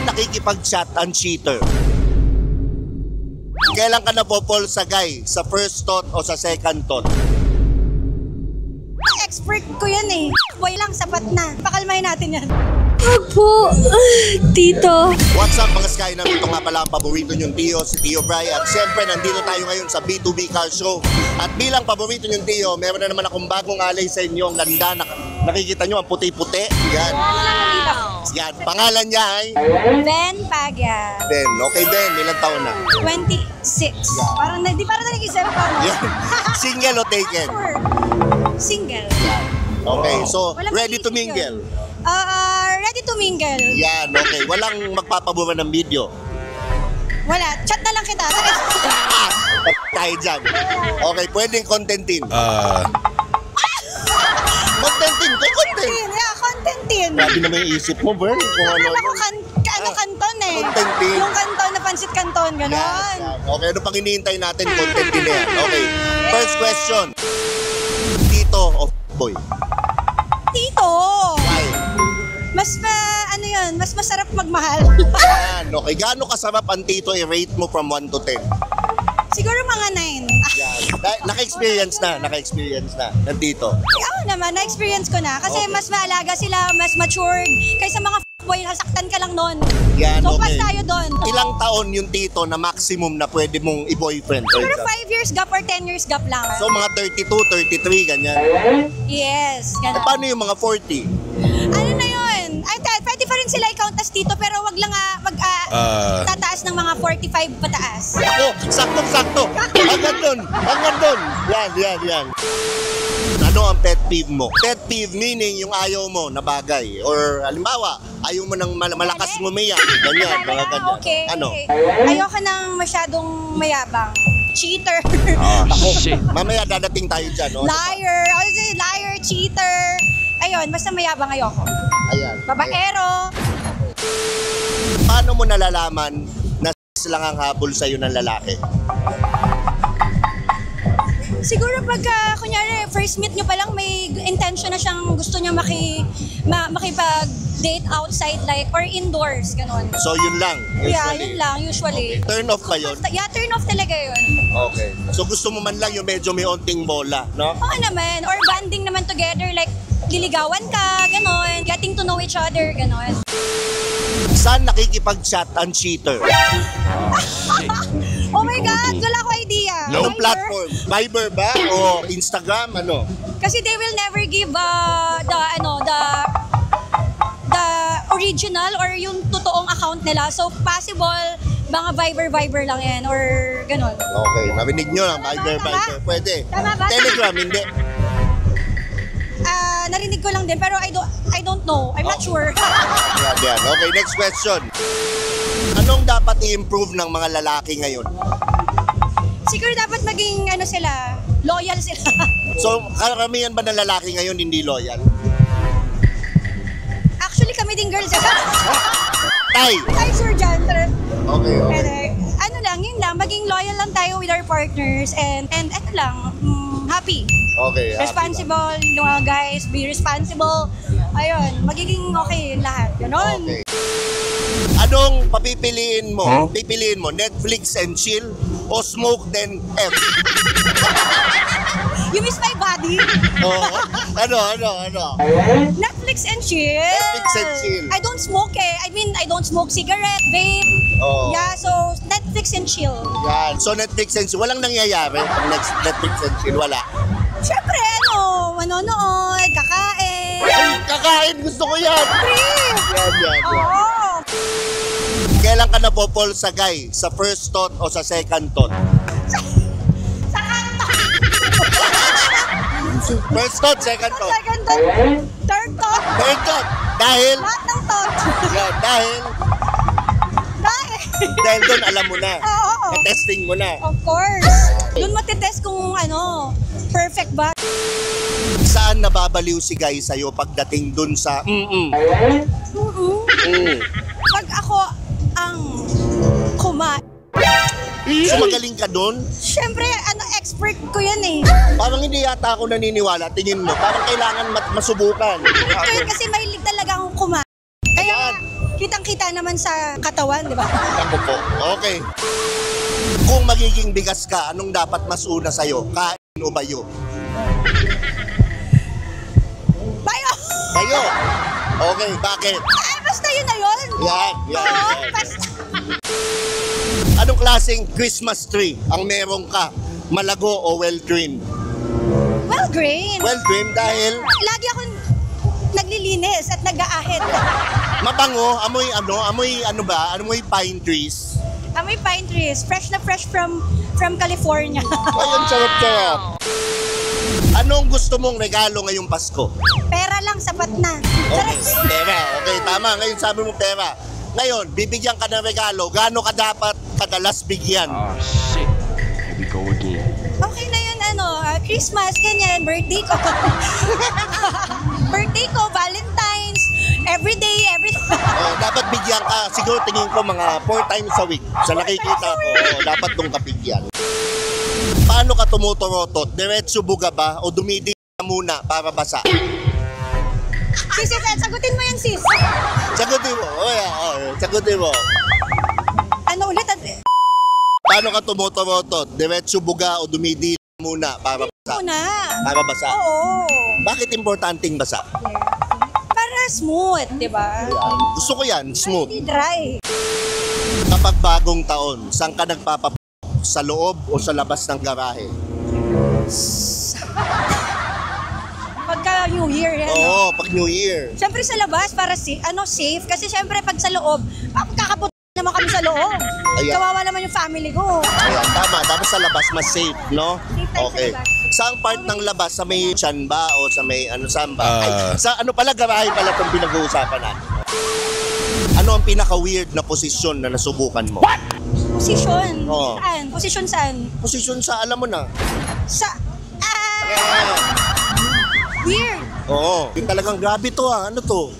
nakikipag-chat ang cheater? Kailan ka napopol sa guy? Sa first thought o sa second thought? Expert ko yan eh. Boy lang, sapat na. Pakalmahin natin yan. Opo, tito. What's up mga Sky? Ito nga pala ang paborito niyong Tio, si Tio Bry. At siyempre, nandito tayo ngayon sa B2B Car Show. At bilang paborito niyong Tio, meron na naman akong bagong alay sa inyo. Ang ganda, nakikita niyo ang puti-puti. Yan. Yan. Pangalan niya ay? Ben Pagya. Ben. Okay, Ben. Ilang taon na? 26. Parang di para na nag-isip pa. Yan. Single o taken? Single. Okay, so Walang ready to pilitin mingle? Ready to mingle. Yan, okay. Walang magpapabura ng video. Wala. Chat na lang kita. Tayo dyan. Okay, pwedeng contentin. Contentin, content. Yeah, contentin. Grabe naman yung isip mo, Bern. Kung ano. Alam ko kanton eh. Contentin. Yung kanton na pansit kanton, ganon. Okay, ano pang hinihintay natin? Contentin na yan. Okay, first question. Tito o boy? Tito. Why? Ano yun, mas masarap magmahal. Yan, okay. Gaano kasarap ang tito i-rate mo from 1 to 10? Siguro mga 9. Yan. Naka-experience na ng tito. Oo naman, na-experience ko na. Kasi Okay. mas maalaga sila, mas matured. Kaysa mga boy, nasaktan ka lang nun. Yan, So, pas okay. tayo doon. Ilang taon yung tito na maximum na pwede mong i-boyfriend? Siguro 5 years gap or 10 years gap lang. So mga 32, 33, ganyan. Yes, E gano'n. paano yung mga 40? Ano na yun? Ay, pwede pa rin sila i-count as tito, pero wag lang tataas ng mga 45 pataas. Ako, sakto-sakto. Hanggang doon. Yan. Ano ang pet peeve mo? Pet peeve meaning yung ayaw mo na bagay. Or halimbawa, ayaw mo ng malakas ngumiyak. Ganyan, mga ganyan. Okay. Ano? Ayoko nang masyadong mayabang. Cheater. Ako, mamaya dadating tayo dyan. No? Liar. Liar, cheater. Ayun, basta mayabang ayoko. Ayan. Babaero. Paano mo nalalaman na lang ang habol sa'yo ng lalaki? Siguro pagka, kunyari, first meet nyo pa lang, may intention na siyang gusto niya makipag-date outside, like, or indoors, ganon. So yun lang. Yeah, Usually. yun lang, usually. Turn off ba yun? Yeah, turn off talaga yun. Okay. So gusto mo man lang yung medyo may onting bola, no? Oo naman, or bonding naman together, like, liligawan ka, ganon, getting to know each other, ganon. Saan nakikipag-chat ang cheater? Oh my God, wala ko idea. Anong Viber? platform? Viber ba? O Instagram? Ano? Kasi they will never give the original or yung totoong account nila. So possible, mga Viber lang yan or ganon. Okay, narinig nyo lang. Viber. Pwede. Tama ba? Telegram, hindi. Narinig ko lang din pero I don't know. I'm not sure. Yan. Okay, next question. Anong dapat i-improve ng mga lalaki ngayon? Siguro dapat maging loyal sila. So, karamihan ba ng lalaki ngayon hindi loyal? Actually kami din girls. Tay! Ay, Sir John. Okay. Yun lang, maging loyal lang tayo with our partners and happy. Okay. Responsible, yung mga guys, be responsible. Ayun, magiging okay lahat. Ganon. Okay. Anong papipiliin mo? Pipiliin mo, Netflix and chill o smoke then F? You miss my body? Oh, ano? Netflix and chill. Netflix and chill. I don't smoke I mean, I don't smoke cigarette, vape. Oh. Yeah, so Netflix and chill. Yan. So Netflix and chill. Walang nangyayari pag Netflix and chill. Wala. Siyempre, manonood, kakain. Ay, kakain! Gusto ko yan! Yan. Oo. Kailan ka napopol sa guy? Sa first thought o sa second thought? Sa kanto. First thought, second thought. Second thought. Third thought. Third thought. Dahil? Lahat ng thought. Yan, dahil doon alam mo na. Oo. Na-testing mo na. Of course. Doon matitest kung perfect ba. Saan nababaliw si guy sa'yo pagdating dun sa Pag ako ang kumain, So magaling ka dun? syempre, expert ko yan eh. Parang hindi yata ako naniniwala. Tingin mo, parang kailangan masubukan. Kasi mahilig talaga akong kumain. Kaya, Ayan. Kitang-kita naman sa katawan, di ba? Ako po. Okay. Kung magiging bigas ka, anong dapat mas una sa'yo? Kain o bayo? Bayo! Bayo! Okay, bakit? Ay, basta yun na yun. Yan. Oo, basta. Anong klaseng Christmas tree ang meron ka? Malago o well-trimmed? Well, green. Well-trimmed dahil Lagi akong naglilinis at nag-aahit. mabango, amoy Amoy pine trees. Amoy pine trees. Fresh na fresh from California. Ayun, sarap-sarap. Anong gusto mong regalo ngayong Pasko? Pera lang, sapat na. Okay, pera. Okay, tama. Ngayon sabi mo pera. Ngayon, bibigyan ka ng regalo. Gaano ka dapat kadalas bigyan? Oh shit. Here we go again. Okay na yun, Christmas, ganyan, birthday ko. Birthday ko, Valentine's, everyday. Dapat bigyan ka. Siguro tingin ko mga 4 times a week. Sa nakikita ko, dapat dong kabigyan. Paano ka tumutorotot? Diretso buga ba o dumidi ka muna para basa? Sis, sagutin mo yan, sis. Sagutin mo. Sagutin mo. Ano ulit? Paano ka tumutorotot? Diretso buga o dumidi muna para basa? Muna. Para basa? Oo. Bakit importanteng basa? Para smooth, di ba? Gusto ko yan, smooth. Hindi dry. Kapag bagong taon, saan ka nagpapapasok? Sa loob o sa labas ng garahe? Pagka New Year, yan. Oo, pag New Year. Siyempre sa labas, para safe. Kasi siyempre pag sa loob, kakapot naman kami sa loob. Ayan. Kawawa naman yung family ko. Ayan, tama. Dapat sa labas, mas safe, no? Safe tayo Okay. sa labas. Saan part ng labas? Sa may tiyan ba o sa may saan ba? Ay, sa ano pala, garahe pala itong pinag-uusapan natin. Ano ang pinaka-weird na posisyon na nasubukan mo? Posisyon. Oo. Saan? Posisyon saan? Posisyon sa, alam mo na. Sa... Yeah. Weird. Oo. Yung talagang grabe to Ano to?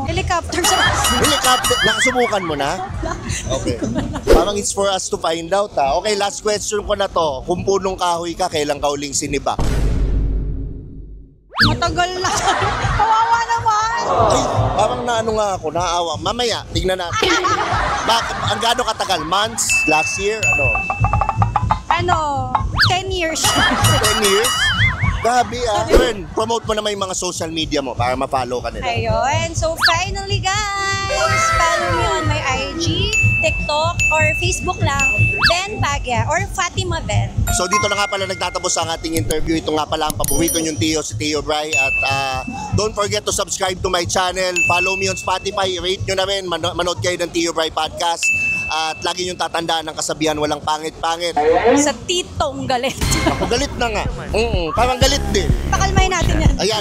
Helicopter sa... Helicopter. Nakasubukan mo na? Okay. Parang it's for us to find out Okay, last question ko na to. Kung punong kahoy ka, kailan ka uling sinibak? Matagal na. Kawawa naman. Ay, parang nga ako, naawa. Mamaya, tignan natin. Bakit? Ang gaano katagal? Months? Last year? 10 years. 10 years? Grabe Fern, promote mo naman yung mga social media mo para ma-follow ka nila. Ayun. So finally guys, follow me on my IG, TikTok, or Facebook lang, Ben Bagya, or Fatima Ben. So dito na nga pala nagtatapos ang ating interview. Ito nga pala ang paborito niyong Tio, si Tio Bry. At don't forget to subscribe to my channel. Follow me on Spotify. Rate nyo na rin. Manood kayo ng Tio Bry Podcast. At lagi niyong tatandaan ng kasabihan, walang pangit-pangit. Sa titong galit. Ako galit na nga. Parang galit din. Pakalmahin natin yan. Ayan.